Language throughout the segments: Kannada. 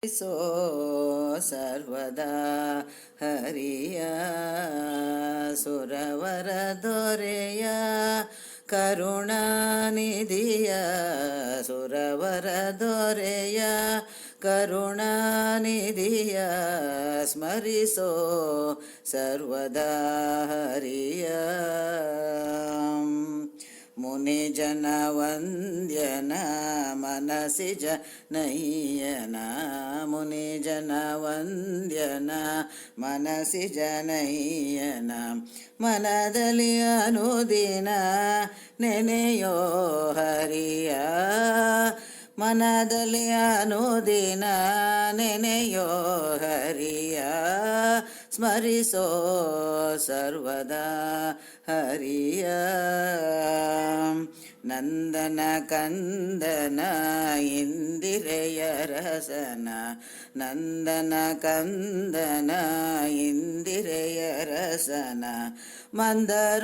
ಸೋ ಸರ್ವದಾ ಹರಿಯ ಸುರವರ ದೊರೆಯ ಕರುಣಾನಿಧಿಯ ಸುರವರ ದೊರೆಯ ಕರುಣಾನಿಧಿಯ ಸ್ಮರಿಸೋ ಸರ್ವದಾ ಹರಿಯ ಮುನಿಜನ ವಂದ್ಯನ ಮನಸಿ ಜನಯ್ಯನ ಮುನಿಜನ ವಂದ್ಯನ ಮನಸಿ ಜನಯ್ಯನ ಮನದಲ್ಲಿ ಅನುದಿನ ನೆನೆಯೋ ಹರಿಯ ಮನದಲ್ಲಿ ಅನುದಿನ ನೆನೆಯೋ ಹರಿಯ ಸ್ಮರಿಸೋ ಸರ್ವದಾ ಹರಿಯ ನಂದನ ಕಂದನ ಇಂದಿರೆಯ ರಸನ ನಂದನ ಕಂದನ ಇಂದಿರೆಯ ರಸನ ಮಂದರೋಧರನ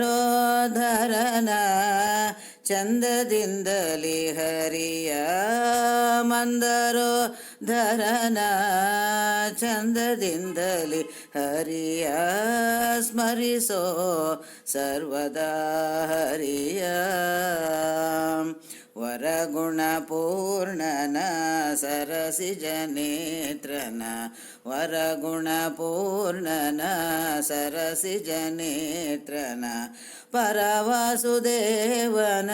ಚಂದದಿಂದಲಿ ಹರಿಯ ಮಂದರೋಧರನ ಚಂದದಿಂದಲಿ ಹರಿಯ ಸ್ಮರಿಸೋ ಸರ್ವದಾ ಹರಿಯ ವರಗುಣ ಪೂರ್ಣನ ಸರಸಿಜ ನೇತ್ರನ ವರಗುಣ ಪೂರ್ಣನ ಸರಸಿಜ ನೇತ್ರನ ಪರವಾಸುದೇವನ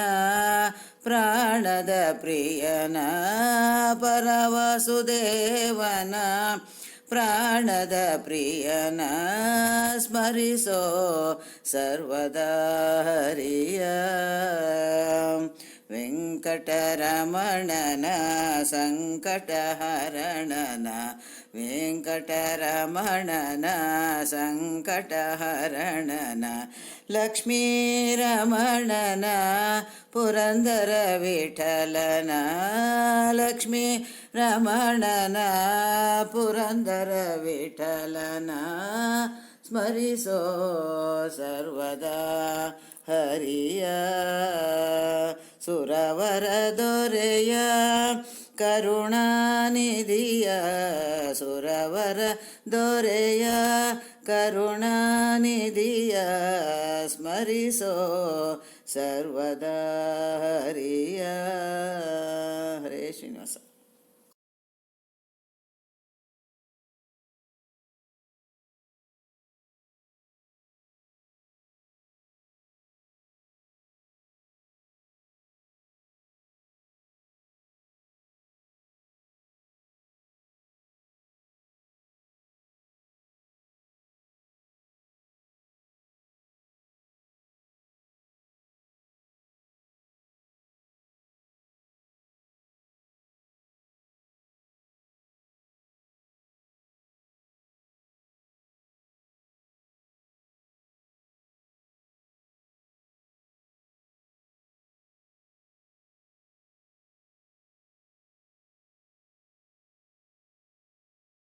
ಪ್ರಾಣದ ಪ್ರಿಯನ ಪರವಾಸುದೇವನ ಪ್ರಾಣದ ಪ್ರಿಯನ ಸ್ಮರಿಸೋ ಸರ್ವದಾ ಹರಿಯ ವೆಂಕಟರಮಣನ ಸಂಕಟಹರಣನ ವೆಂಕಟರಮಣನ ಸಂಕಟಹರಣನ ಲಕ್ಷ್ಮೀರಮಣನ ಪುರಂದರ ವಿಠಲನ ಲಕ್ಷ್ಮೀ ರಮಣನ ಪುರಂದರ ವಿಠಲನ ಸ್ಮರಿಸೋ ಸರ್ವದಾ ಹರಿಯ ಸುರವರ ದೊರೆಯ ಕರುಣಾನಿಧಿಯ ಸುರವರ ದೊರೆಯ ಕರುಣಾನಿಧಿಯ ಸ್ಮರಿಸೋ ಸರ್ವದಾ ಹರಿಯ. ಹರೇ ಶ್ರೀನಿವಾಸ.